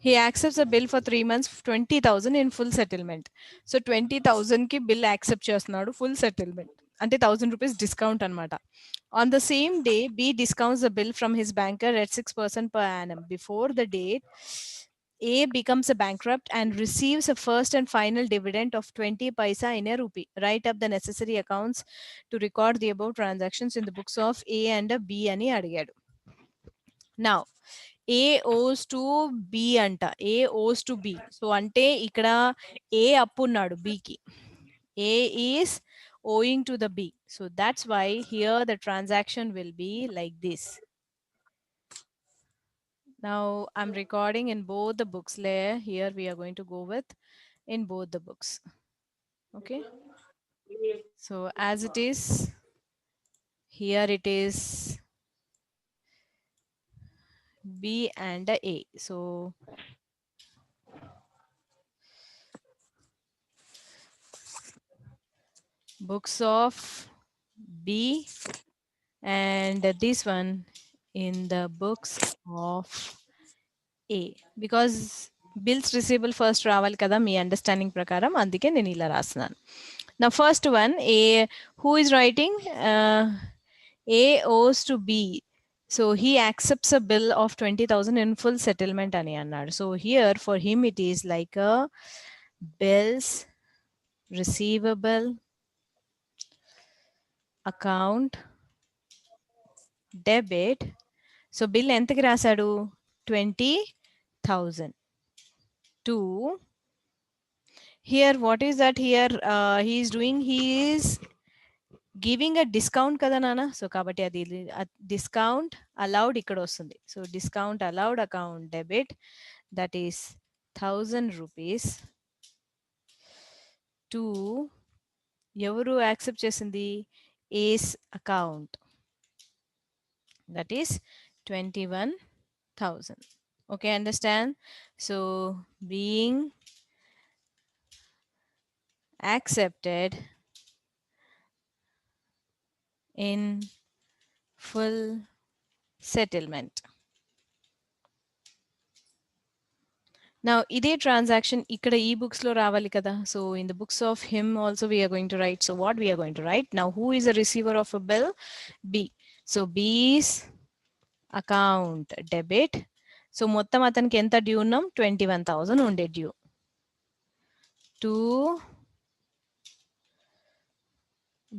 He accepts a bill for 3 months, 20,000 in full settlement. So 20,000 ki bill accept చేస్తున్నాడు full settlement. అంటే 1,000 rupees discount అన్నమాట. On the same day, B discounts the bill from his banker at 6% per annum. Before the date, A becomes a bankrupt and receives a first and final dividend of 20 paisa in a rupee. Write up the necessary accounts to record the above transactions in the books of A and B అని అడిగాడు. Now, A owes to B అంట. A owes to B. So అంటే ఇక్కడ A అప్పు ఉన్నాడు B కి. A is owing to the B. So that's why here the transaction will be like this. Now I'm recording in both the books layer. Here we are going to go with in both the books. Okay. So as it is, here it is B and A. So books of B and this one in the books of A, because bills receivable first రావాలి కదా మీ understanding ప్రకారం, అందుకే నేను ఇలా రాస్తున్నాను. Now first one, A, who is writing? A owes to B. So he accepts a bill of 20,000 in full settlement అని అన్నాడు. So here for him it is like a bills receivable account debit. So bill ఎంతకి రాశాడు? 20,000 to here. What is that here he is doing? He is giving a discount కదా నాన్న. So కాబట్టి అది discount allowed ఇక్కడ వస్తుంది. So discount allowed account debit, that is 1,000 rupees to ఎవరు accept చేసింది? A's account, that is 21,000. Okay, understand? So being accepted in full settlement. Now ఇదే transaction ఇక్కడ ఈ books లో రావాలి కదా. So in the books of him also we are going to write. So what we are going to write? Now who is a receiver of a bill? B. So B's account debit. So మొత్తం అతనికి ఎంత due ఉన్నాం? 21,000 ఉండే due. To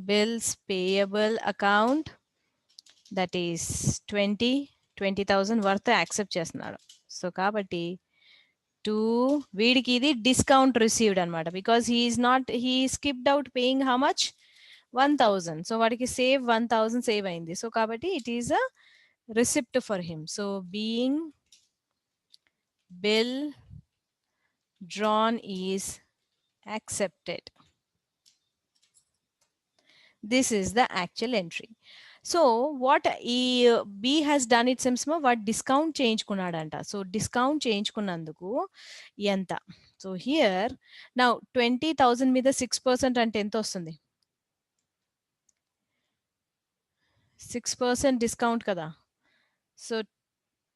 bills payable account, that is 20,000 worth accept చేస్తున్నాడు. So కాబట్టి to వీడికి ఇది discount received అనమాట, because he skipped out paying how much? 1,000. So వాడికి సేవ్ 1,000 సేవ్ అయింది. సో కాబట్టి it is a receipt for him. So being bill drawn is accepted. This is the actual entry. So what B has done, it seems what discount చేయించుకున్నాడంట. So discount చేయించుకున్నందుకు ఎంత? So here now 20,000 మీద 6% అంటే ఎంత వస్తుంది? 6% discount కదా. So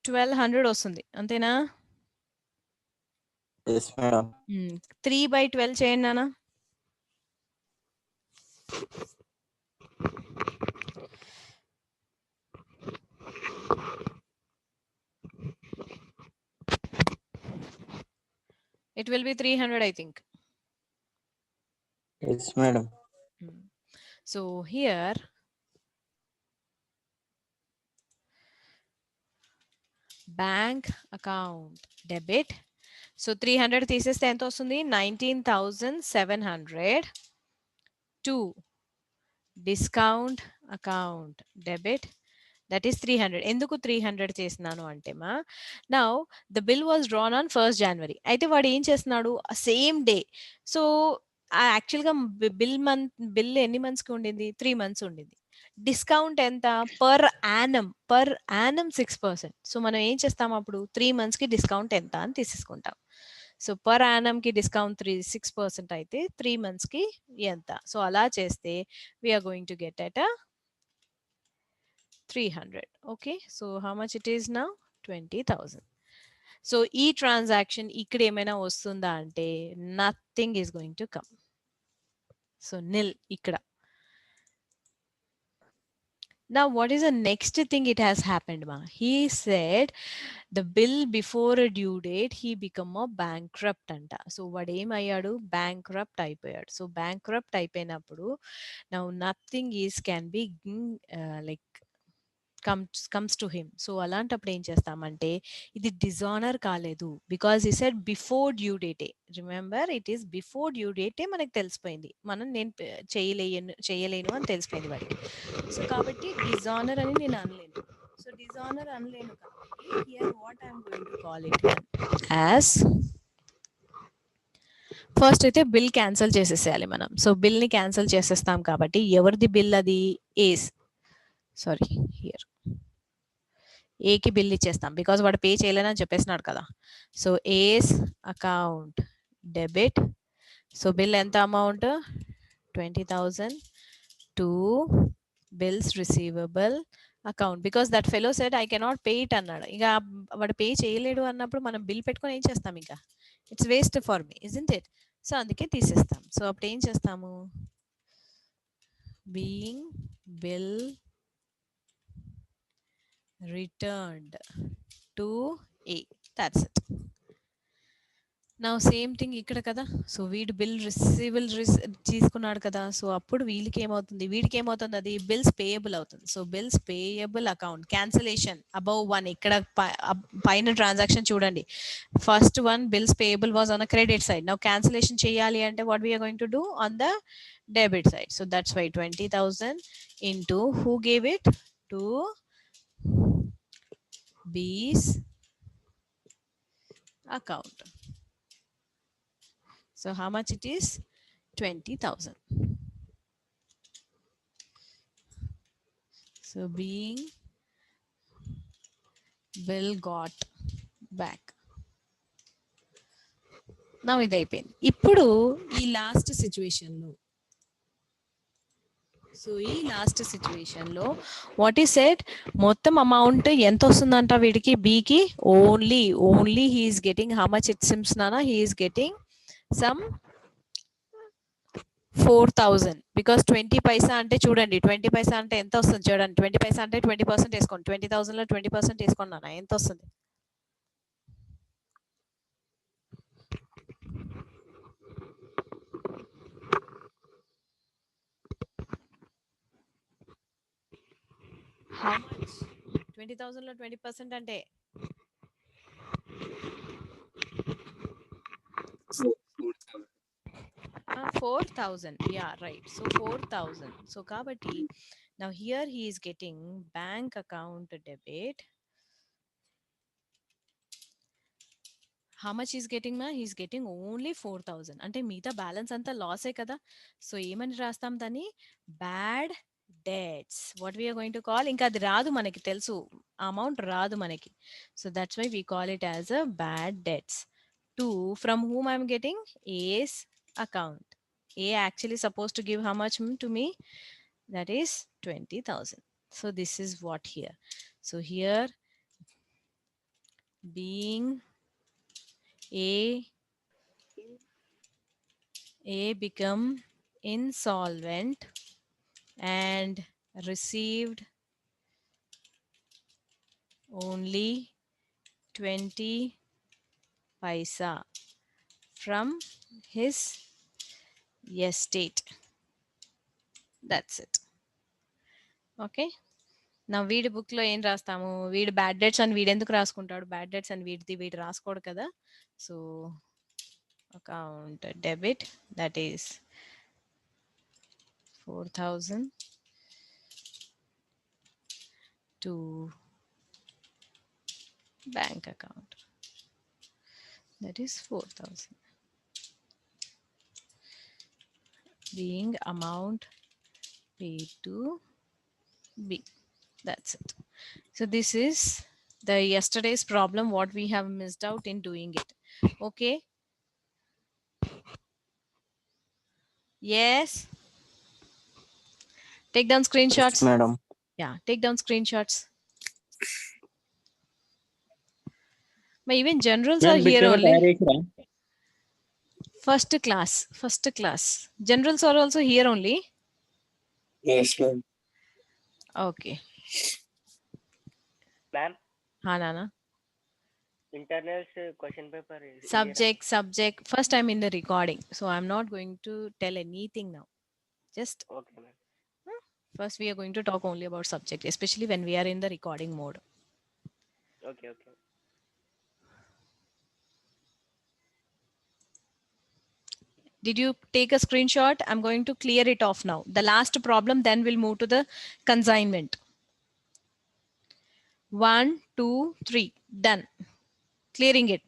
1,200 వస్తుంది, అంతేనా? 3/12 చేయండి నాన్న. It will be 300, I think. Yes, madam. So here bank account debit. So 300 తీసేస్తే ఎంత వస్తుంది? 19,700 to discount account debit, that is 300. ఎందుకు 300 చేస్తున్నాను అంటే మా now the bill was drawn on 1st January. అయితే వాడు ఏం చేస్తున్నాడు? Same day. సో యాక్చువల్గా బిల్ ఎన్ని మంత్స్కి ఉండింది? 3 months ఉండింది. డిస్కౌంట్ ఎంత? Per annum 6%. సో మనం ఏం చేస్తాం అప్పుడు? 3 monthsకి డిస్కౌంట్ ఎంత అని తీసేసుకుంటాం. సో పర్ యానంకి డిస్కౌంట్ 6% అయితే 3 monthsకి ఎంత? సో అలా చేస్తే we are going to get at 300. Okay, so how much it is now? 20,000. So ఈ ట్రాన్సాక్షన్ ఇక్కడ ఏమైనా వస్తుందా అంటే nothing is going to come. So nil ఇక్కడ. Now, what is the next thing it has happened, ma? He said the bill before a due date, he become a bankrupt anta. So, what ఏమయ్యాడు? Bankrupt అయిపోయాడు. So, bankrupt అయిపోయినప్పుడు now nothing is can be like comes to him. So అలాంటప్పుడు ఏం చేస్తామంటే ఇది dishonour కాలేదు because he said before due డేటే. Remember it is before due డేటే మనకు తెలిసిపోయింది, నేను చేయలేను అని తెలిసిపోయింది వాడికి. సో కాబట్టి డిజానర్ అని నేను అనలేను. సో డిజానర్ అనలేను కాబట్టి here what I'm going to call it as, first అయితే బిల్ క్యాన్సిల్ చేసేసేయాలి మనం. సో బిల్ని క్యాన్సిల్ చేసేస్తాం కాబట్టి ఎవరిది బిల్ అది? ఏస్ సారీ హియర్ ఏకి బిల్ ఇచ్చేస్తాం బికాజ్ వాడు పే చేయలేనని చెప్పేసినాడు కదా. So ace account debit. So bill ఎంత amount? 20,000 to bills receivable account because that fellow said I cannot pay it అన్నాడు. ఇక వాడు పే చేయలేడు అన్నప్పుడు మనం బిల్ పెట్టుకొని ఏం చేస్తాం? ఇంకా it's waste for me, isn't it? So అందుకే తీసేస్తాం. సో అప్పుడు ఏం చేస్తాము? Being bill returned to A. That's it. Now same thing ఇక్కడ కదా. సో వీడు బిల్ రిసీవబుల్ తీసుకున్నాడు కదా. సో అప్పుడు వీళ్ళకి ఏమవుతుంది? వీడికి ఏమవుతుంది? అది బిల్స్ పేయబుల్ అవుతుంది. So bills payable account cancellation above 1. ఇక్కడ పైన ట్రాన్సాక్షన్ చూడండి, first one bills payable was on the credit side. Now cancellation చేయాలి అంటే what we are going to do on the debit side. So that's why 20,000 into who gave it? To B's account. So how much it is? 20,000. So being bill got back. Now ఇది అయిపోయింది. ఇప్పుడు ఈ last సిచ్యువేషన్లో, so ఈ last సిచ్యువేషన్లో what is said? మొత్తం amount ఎంత వస్తుందంట వీడికి? బీకి only he is getting how much? It seems నానా he is getting some 4,000 because 20 paisa అంటే చూడండి, 20 పైసా అంటే ఎంత వస్తుంది చూడండి. 20 పైసా అంటే 20% వేసుకోండి. 20,000లో 20% వేసుకోండి నాన్న, ఎంత వస్తుంది? How much? 20,000లో 20% అంటే 4,000. Yeah, right. So 4,000. So kabatti now here he is getting bank account debit. How much he's getting ma? He's getting only 4,000. అంటే మిగతా బ్యాలెన్స్ అంతా లాసే కదా. సో ఏమని రాస్తాం దాన్ని? Bad debts. What we are going to call? ఇంకా అది రాదు మనకి, తెలుసు అమౌంట్ రాదు మనకి. So that's why we call it as a bad debts. To from whom I'm getting? A's account. A actually supposed to give how much to me? That is 20,000. So this is what here. So here being A become insolvent and received only 20 paisa from his estate. That's it. Okay. నా వీడి బుక్లో ఏం రాస్తాము? వీడు bad debts అని వీడు ఎందుకు రాసుకుంటాడు? Bad debts అని వీడు రాసుకోడు కదా. So account debit, that is 4,000 to bank account, that is 4,000 being amount paid to B. That's it. So this is the yesterday's problem, what we have missed out in doing it. Okay. Yes. Take down screenshots. Yes, madam. Yeah, take down screenshots. But even generals are Ma'am, here bitte only. tayar. First class, first class. Generals are also here only. Yes, ma'am. Okay. Ma'am, Ha, Nana. internals question paper is here. Subject. First, I'm in the recording, so I'm not going to tell anything now. Just Okay, ma'am. first, we are going to talk only about subject, especially when we are in the recording mode. Okay, okay. Did you take a screenshot? I'm going to clear it off now. The last problem, then we'll move to the consignment. 1, 2, 3. Done. Clearing it.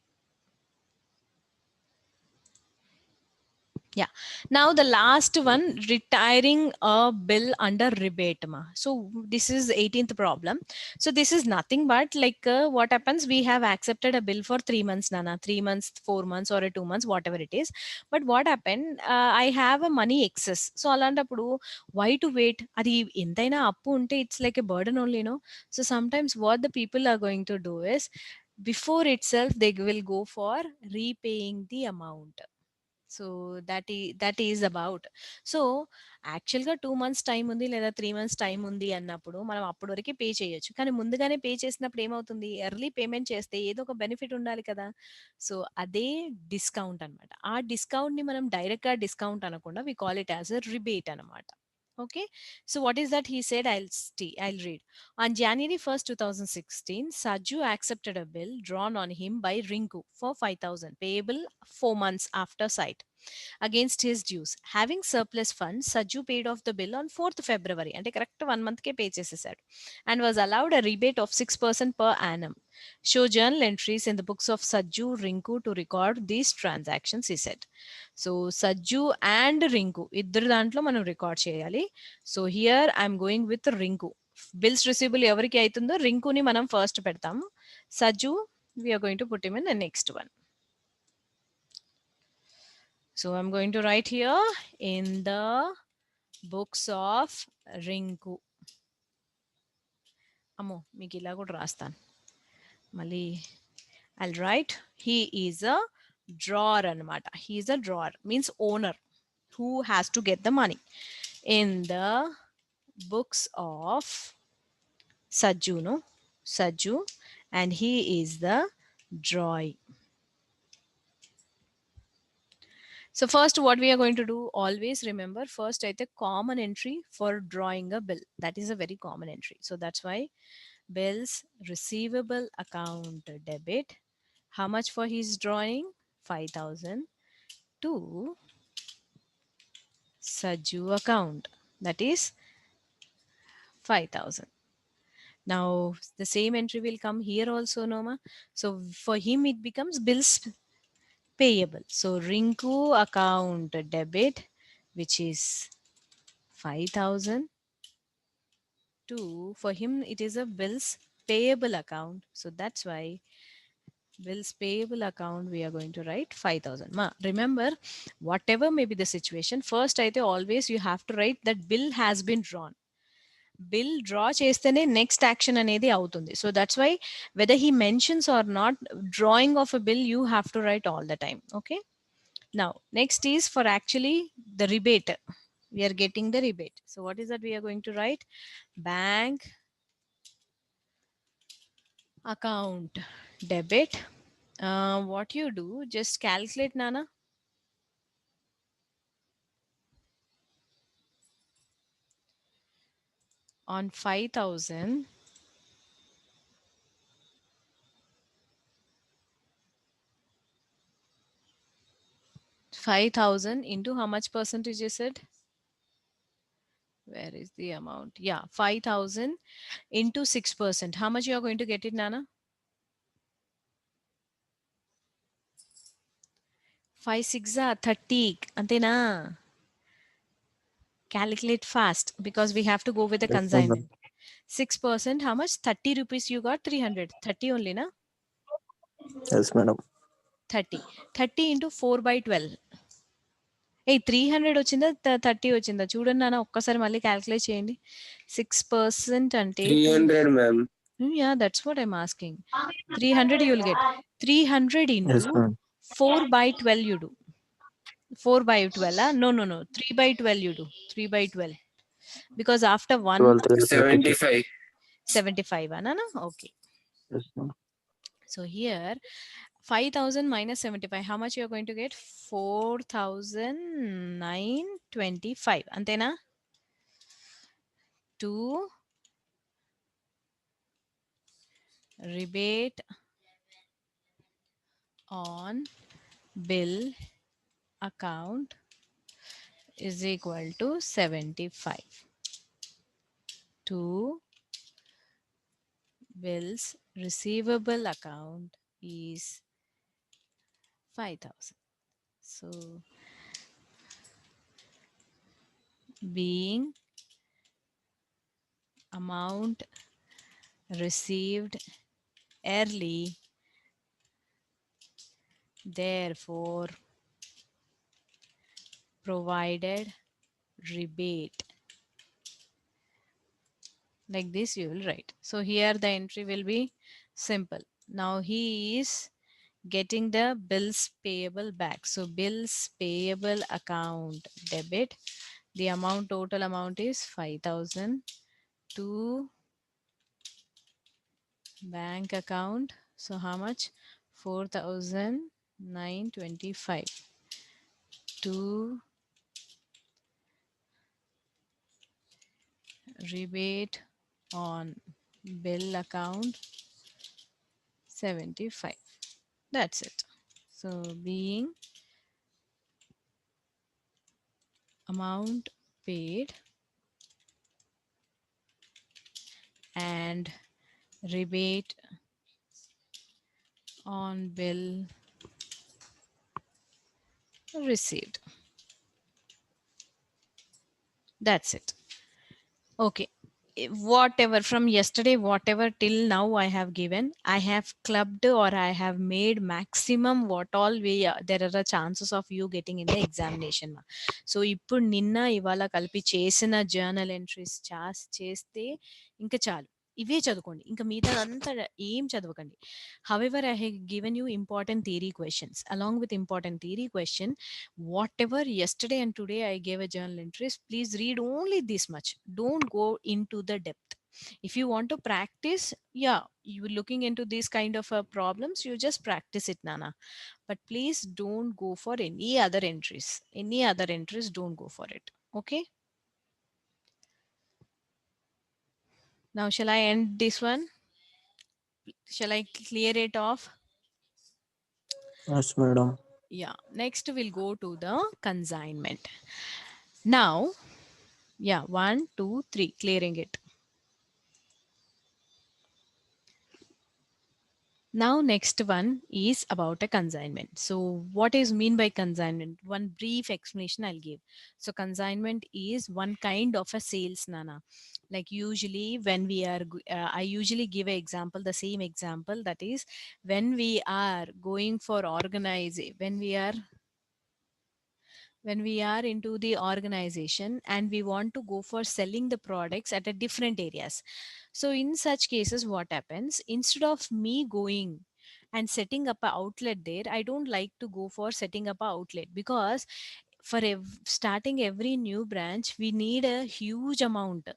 Yeah. Now the last one, retiring a bill under rebate. So this is 18th problem. So this is nothing but like what happens, we have accepted a bill for 3 months, Nana, 3 months, 4 months or a 2 months, whatever it is. But what happened, I have a money excess. So alantapudu, why to wait? Adi entaina appu unte it's like a burden only, So sometimes what the people are going to do is, before itself they will go for repaying the amount. So that is about. So యాక్చువల్గా 2 months time ఉంది లేదా 3 months time ఉంది అన్నప్పుడు మనం అప్పటి వరకే pay చేయొచ్చు. కానీ ముందుగానే పే చేసినప్పుడు ఏమవుతుంది, ఎర్లీ పేమెంట్ చేస్తే ఏదో ఒక బెనిఫిట్ ఉండాలి కదా. సో అదే డిస్కౌంట్ అన్నమాట. ఆ డిస్కౌంట్ ని మనం డైరెక్ట్ గా డిస్కౌంట్ అనకుండా we call it as a rebate అన్నమాట. Okay, so what is that he said? I'll read. On January 1st, 2016, Saju accepted a bill drawn on him by Rinku for 5,000, payable 4 months after sight, against his dues. Having surplus funds, Saju paid off the bill on 4th February, and correct 1 month ke pay chesaru, and was allowed a rebate of 6% per annum. Show journal entries in the books of Saju Rinku to record these transactions, he said. So Saju and Rinku ఇద్దరు దాంట్లో మనం record చేయాలి. So here I'm going with Rinku. Bills receivable ఎవరికి అవుతుందో రింకుని మనం first పెడతాము. Sajju we are going to put him in the next one. So I'm going to write here in the books of Rinku. అమ్మో మీకు ఇలా కూడా రాస్తాను మళ్ళీ. I'll write he is a drawer anamata. He is a drawer means owner who has to get the money in the books of Sajju, no? Sajju, and he is the drawer. So first what we are going to do, always remember first I take common entry for drawing a bill. That is a very common entry. So that's why bills receivable account debit. How much for his drawing? 5,000 to Sajju account. That is 5,000. Now the same entry will come here also, Noma. So for him it becomes bills payable. So Rinku account debit, which is 5,000 to, for him it is a bills payable account. So that's why bills payable account we are going to write 5,000. Ma, remember whatever may be the situation, first I think always you have to write that bill has been drawn. Bill draw చేస్తేనే next action అనేది అవుతుంది. So that's why whether he mentions or not, drawing of a bill you have to write all the time. Okay, now next is for actually the rebate. We are getting the rebate. So what is that we are going to write? Bank account debit. What you do, just calculate, Nana. On 5,000, 5,000 into how much percentage is it? Where is the amount? Yeah, 5,000 into 6%. How much you are going to get it, Nana? 5 6 are 30. Antena. Calculate fast because we have to go with the Yes, ma'am. consignment. 6%, how much? 30 rupees you got, 300. 30 only, na? Yes, madam. 30. 30 into 4 by 12. ఏ 300 వచ్చిందా 30 వచ్చిందా చూడండి నాన్న ఒక్కసారి మళ్ళీ calculate చేయండి 6% అంటే 300, ma'am. yeah, that's what I'm asking. 300 you'll get 300 into Yes, ma'am. 4 by 12 you do 4 by 12 no 3 by 12 you do 3 by 12 because after 12, 3, 32. 75. 175 anana okay. Yes, ma'am. So here 5000 minus 75 how much you're going to get 4925 antena 2 rebate on bill account is equal to 75 to bills receivable account is 5000. So being amount received early, therefore provided rebate. Like this you will write. So here the entry will be simple. Now he is getting the bills payable back. So bills payable account debit. The amount total amount is 5000 to bank account. So how much? 4925 to rebate on bill account 75. That's it. So being amount paid and rebate on bill received. That's it. Okay. Whatever from yesterday, whatever till now I have given, I have clubbed or I have made maximum what all we there are chances of you getting in the examination. So ఇప్పుడు నిన్న ఇవాళ కలిపి చేసిన journal entries చేస్తే ఇంకా చాలు ఇవే చదువుకోండి ఇంకా మిగతా అంతా ఏం చదవకండి however I have given you important theory questions along with important theory question whatever yesterday and today I gave a journal entries please read only this much don't go into the depth if you want to practice yeah you looking into these kind of problems you just practice it nana but please don't go for any other entries don't go for it okay now shall I end this one shall I clear it off Yes, madam. yeah next we'll go to the consignment now yeah 1 2 3 clearing it now next one is about a consignment. So what is mean by consignment? One brief explanation I'll give. So consignment is one kind of a sales nana. Like usually when we are, I usually give an example, the same example that is when we are going for organize, when we are into the organization and we want to go for selling the products at a different areas so in such cases what happens instead of me going and setting up a outlet there I don't like to go for setting up a outlet because for starting every new branch we need a huge amount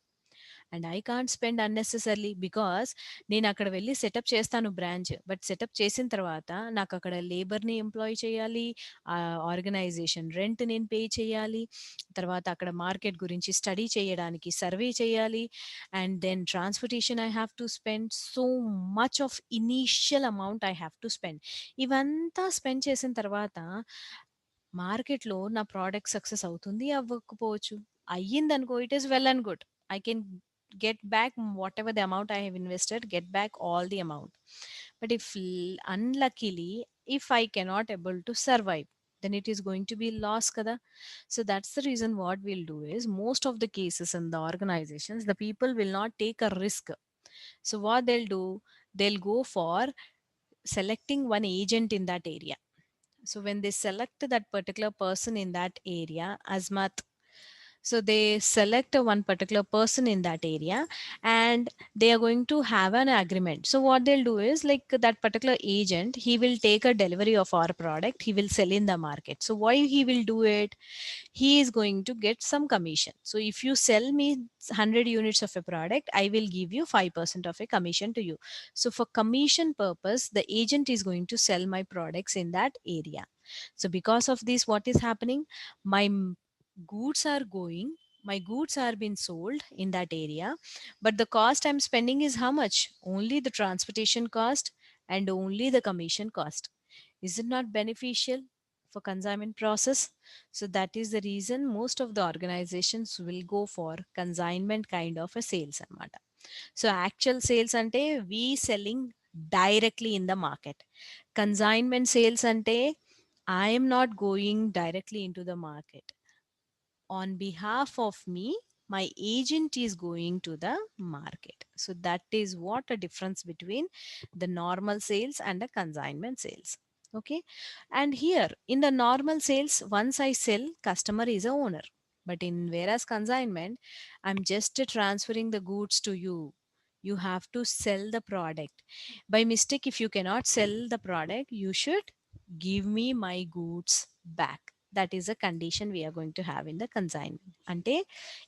and I can't spend unnecessarily because నేను అక్కడ వెళ్ళి setup చేస్తాను branch but setup చేసిన తర్వాత నాకు అక్కడ లేబర్ని employ చేయాలి ఆర్గనైజేషన్ రెంట్ నేను పే చేయాలి తర్వాత అక్కడ మార్కెట్ గురించి స్టడీ చేయడానికి సర్వే చేయాలి and then transportation I have to spend so much of initial amount I have to spend ఇవంతా స్పెండ్ చేసిన తర్వాత మార్కెట్లో నా ప్రోడక్ట్ సక్సెస్ అవుతుంది అవ్వకపోవచ్చు అయ్యిందనుకో it is well and good I can get back whatever the amount I have invested get back all the amount but if unluckily if I cannot able to survive then it is going to be loss kada so that's the reason what we'll do is most of the cases in the organizations the people will not take a risk so what they'll do they'll go for selecting one agent in that area So when they select that particular person in that area, Azmat, so they select one particular person in that area and they are going to have an agreement. So what they'll do is, like, that particular agent, he will take a delivery of our product, he will sell in the market. So why he will do it? He is going to get some commission. So if you sell me 100 units of a product, I will give you 5% of a commission to you. So for commission purpose, the agent is going to sell my products in that area. So because of this, what is happening? My goods are going, my goods are being sold in that area, but the cost I'm spending is how much? Only the transportation cost and only the commission cost. Is it not beneficial for consignment process? So that is the reason most of the organizations will go for consignment kind of a sales anamata. So actual sales ante we selling directly in the market. Consignment sales ante I am not going directly into the market. On behalf of me, my agent is going to the market. So that is what a difference between the normal sales and the consignment sales. Okay. And here in the normal sales, once I sell, customer is a owner. But in whereas consignment, I'm just transferring the goods to you. You have to sell the product. By mistake, if you cannot sell the product, you should give me my goods back. That is a condition we are going to have in the consignment. Ante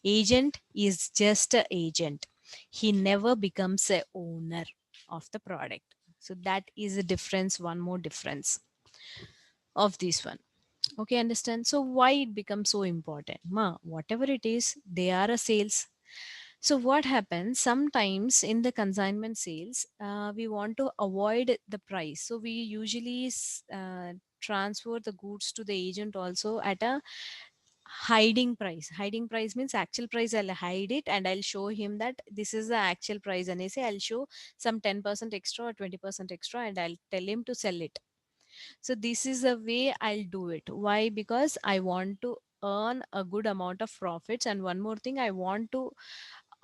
agent is just a agent, he never becomes a owner of the product. So that is a difference, one more difference of this one. Okay, understand? So why it becomes so important? Ma, whatever it is, they are a sales. So what happens sometimes in the consignment sales, we want to avoid the price. So we usually transfer the goods to the agent also at a hiding price. Hiding price means actual price I'll hide it and I'll show him that this is the actual price, and I say I'll show some 10% extra or 20% extra and I'll tell him to sell it. So this is the way I'll do it. Why? Because I want to earn a good amount of profits, and one more thing, I want to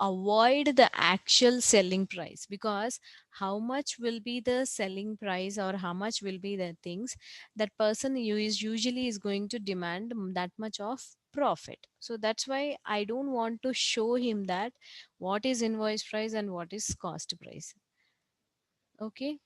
avoid the actual selling price. Because how much will be the selling price or how much will be the things, that person you is usually is going to demand that much of profit. So that's why I don't want to show him that what is invoice price and what is cost price. Okay,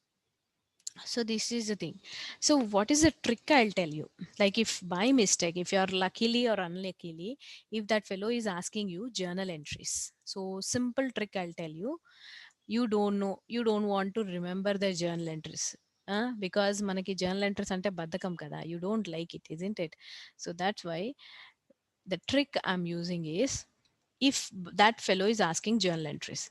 so this is the thing. So what is the trick? I'll tell you. Like, if by mistake, if you are luckily or unluckily, if that fellow is asking you journal entries, so simple trick I'll tell you. You don't know, you don't want to remember the journal entries, because manaki journal entries ante baddakam kada, you don't like it, isn't it? So that's why the trick I'm using is, if that fellow is asking journal entries,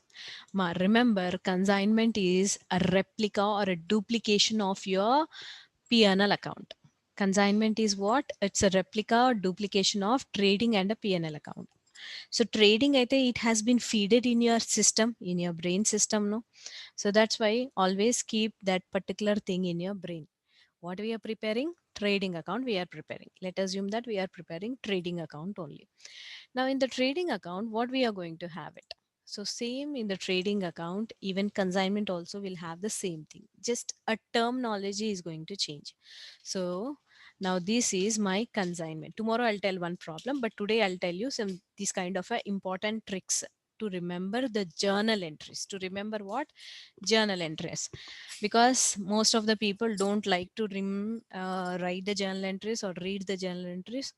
ma, remember consignment is a replica or a duplication of your P&L account. Consignment is what? It's a replica or duplication of trading and a P&L account. So trading, I think it has been feeded in your system, in your brain system, no? So that's why always keep that particular thing in your brain. What we are preparing? Trading account we are preparing. Let us assume that we are preparing trading account only. Now in the trading account, what we are going to have it? So same in the trading account, even consignment also will have the same thing. Just a terminology is going to change. So now this is my consignment. Tomorrow I'll tell one problem, but today I'll tell you some these kind of important tricks to remember the journal entries. To remember what? Journal entries. Because most of the people don't like to write the journal entries or read the journal entries,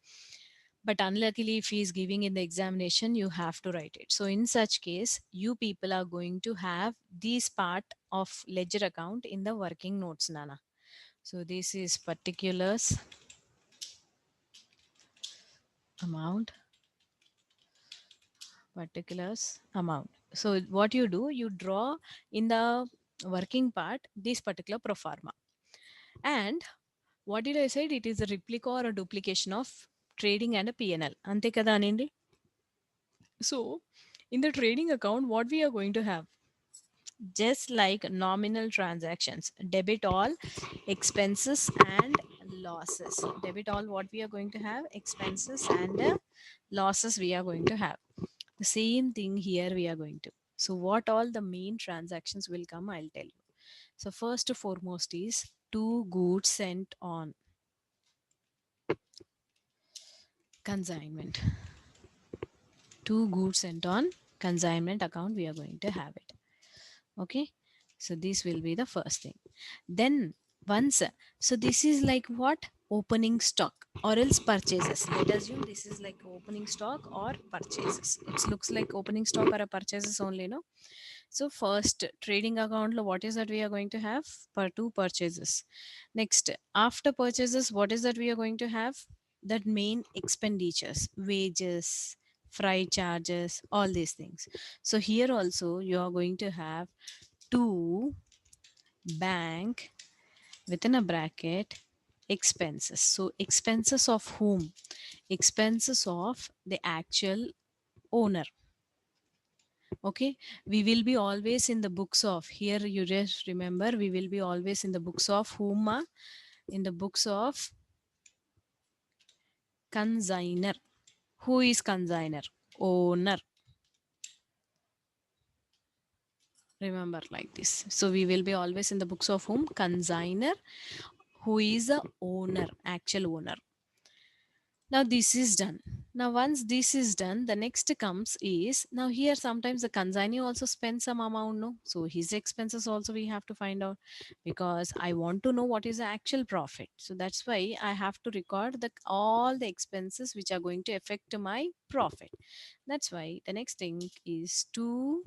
but unluckily if he is giving in the examination, you have to write it. So in such case, you people are going to have this part of ledger account in the working notes, Nana. So this is particulars, amount, particulars, amount. So what you do, you draw in the working part this particular pro forma. And what did I say? It is a replica or a duplication of trading and a P&L. Ante kada anindi. So in the trading account, what we are going to have? Just like nominal transactions, debit all expenses and losses. Debit all what we are going to have? Expenses and losses we are going to have. The same thing here we are going to. So what all the main transactions will come, I'll tell you. So first and foremost is two goods sent on. consignment. To goods sent on consignment account, we are going to have it. Okay, so this will be the first thing. Then once, so this is like what, opening stock or else purchases. Let us assume this is like opening stock or purchases. It looks like opening stock or a purchases only, no? So first trading account, what is that we are going to have? Per two purchases. Next, after purchases, what is that we are going to have? That main expenditures, wages, freight charges, all these things. So here also you are going to have two bank within a bracket expenses. So expenses of whom? Expenses of the actual owner. Okay, we will be always in the books of, here you just remember, we will be always in the books of whom? In the books of consigner. Who is consigner? Owner. Remember like this. So we will be always in the books of whom? Consigner, who is the owner, actual owner. Now this is done. Now once this is done, the next comes is, now here sometimes the consignee also spends some amount, no? So his expenses also we have to find out, because I want to know what is the actual profit. So that's why I have to record the all the expenses which are going to affect my profit. That's why the next thing is to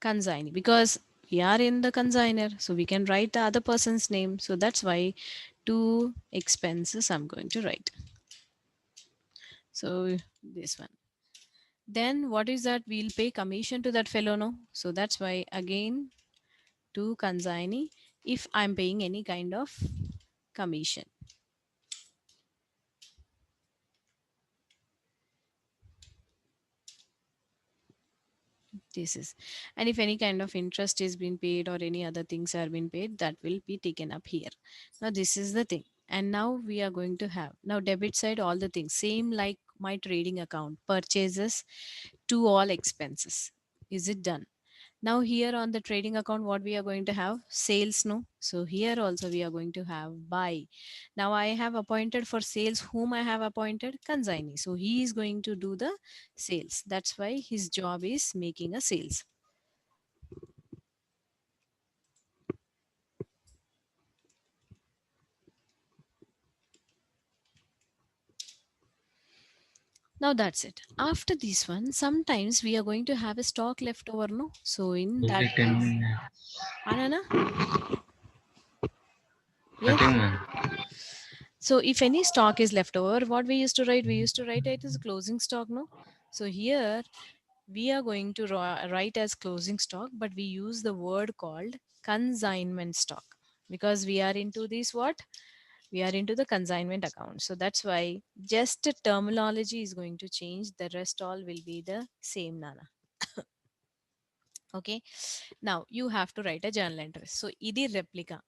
consignee, because we are in the consigner, so we can write the other person's name. So that's why to expenses I'm going to write. So this one. Then what is that? We'll pay commission to that fellow, no? So that's why again to consignee, if I'm paying any kind of commission. This is, and if any kind of interest is being paid or any other things are being paid, that will be taken up here. Now this is the thing, and now we are going to have, now debit side, all the things same like my trading account, purchases to all expenses. Is it done? Now here on the trading account, what we are going to have? Sales, no? So here also we are going to have buy. Now I have appointed for sales, whom I have appointed? Consignee. So he is going to do the sales. That's why his job is making a sales. Now that's it. After this one, sometimes we are going to have a stock left over, no? So in that Only 10 case, minutes. Anana? Yes. Cutting, man. So if any stock is left over, what we used to write? We used to write it as closing stock, no? So here we are going to write as closing stock, but we use the word called consignment stock, because we are into this what? We are into the consignment account. So that's why just the terminology is going to change. The rest all will be the same, Nana. Okay, now you have to write a journal entry. So ఇది replica,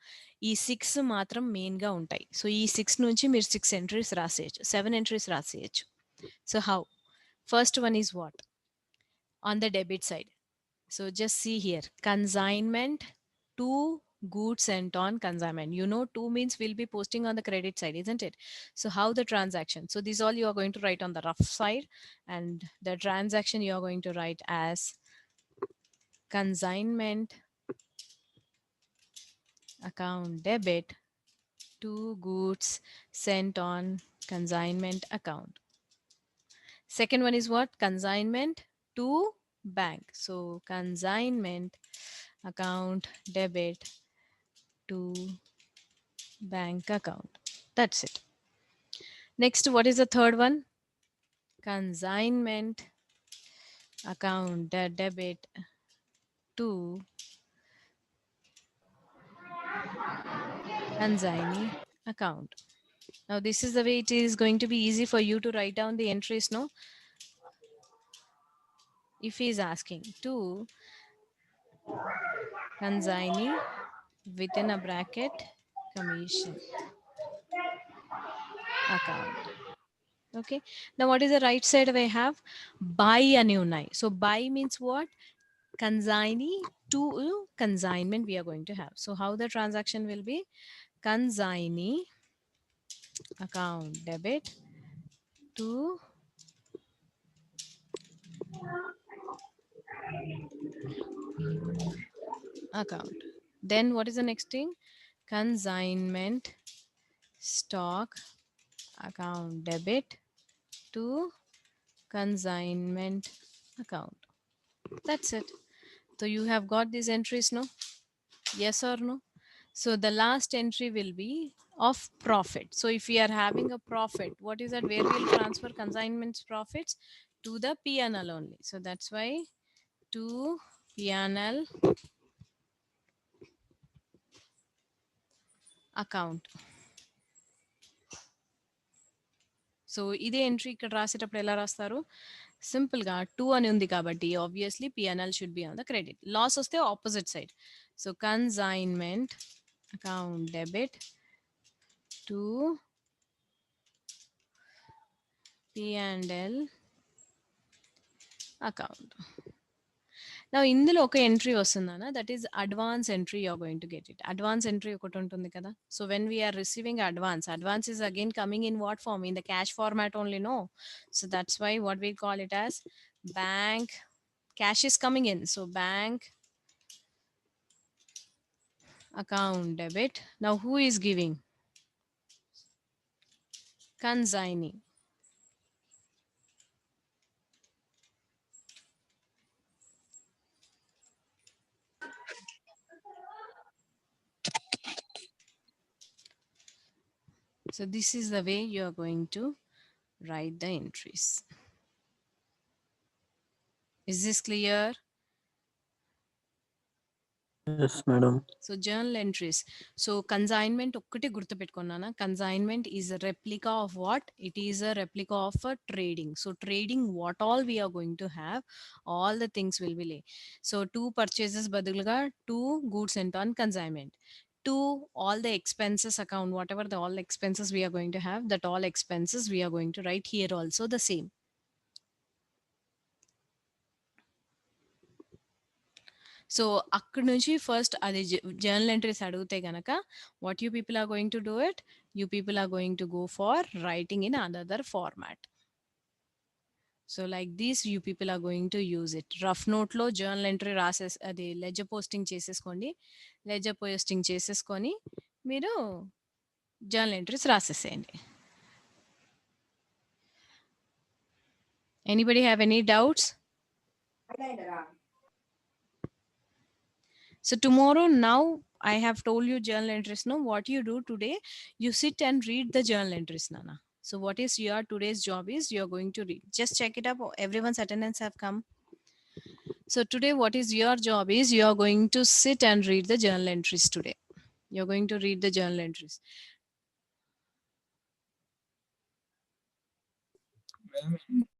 ఈ 6 మాత్రం main గా ఉంటాయి. So ఈ 6 నుంచి మీరు 6 entries రాసేయచ్చు, 7 entries రాసేయచ్చు. So how? First one is what? On the debit side. So just see here, consignment to goods sent on consignment. You know, to means we'll be posting on the credit side, isn't it? So how the transaction? So these all you are going to write on the rough side, and the transaction you are going to write as consignment account debit to goods sent on consignment account. Second one is what? Consignment to bank. So consignment account debit to bank account. That's it. Next, what is the third one? Consignment account debit to consignee account. Now this is the way it is going to be easy for you to write down the entries, no? If he is asking to consignee within a bracket commission account. Okay, now what is the right side I have? Buy అని ఉన్నాయి. So buy means what? Consignee to consignment we are going to have. So how the transaction will be? Consignee account debit to account. Then what is the next thing? Consignment stock account debit to consignment account. That's it. So you have got these entries, no? Yes or no? So the last entry will be of profit. So if we are having a profit, what is that? Where we'll transfer consignments profits to the P&L only. So that's why to P&L account. So ఇదే entry ఇక్కడ రాసేటప్పుడు ఎలా రాస్తారు? Simple గా 2 అని ఉంది కాబట్టి obviously PNL should be on the credit. Loss వస్తే opposite side. So consignment account debit to P&L account. నా ఇందులో ఒక ఎంట్రీ వస్తుందన్న, that is advance entry you are going to get it. Advance entry ఒకటి ఉంటుంది కదా. So when we are receiving advance is again coming in what form? In the cash format only, no. So that's why what we call it as bank. Cash is coming in. So bank account debit. Now who is giving? Consignee. So this is the way you are going to write the entries. Is this clear? Yes, madam. So journal entries. So consignment ఒక్కటి గుర్తుపెట్టుకున్నానా? Consignment is a replica of what? It is a replica of a trading. So trading, what all we are going to have, all the things will be lay. So 2 purchases బదులుగా 2 goods sent on consignment. 2 all the expenses account, whatever the all expenses we are going to have, that all expenses we are going to write here also the same. So అక్కడ నుంచి first అది journal entries అడిగితే గనక what you people are going to do it? You people are going to go for writing in another format. So like these you people are going to use it. Rough నోట్లో journal entry అది ledger posting చేసేసుకోండి. Ledger posting చేసేసుకొని మీరు journal entries రాసేసేయండి. Anybody have any doubts? So tomorrow, now I have told you journal entries. No, what you do today, you sit and read the journal entries, Nana. So what is your today's job is you are going to read. Just check it up. Everyone's attendance have come. So today, what is your job is you are going to sit and read the journal entries today. You're going to read the journal entries.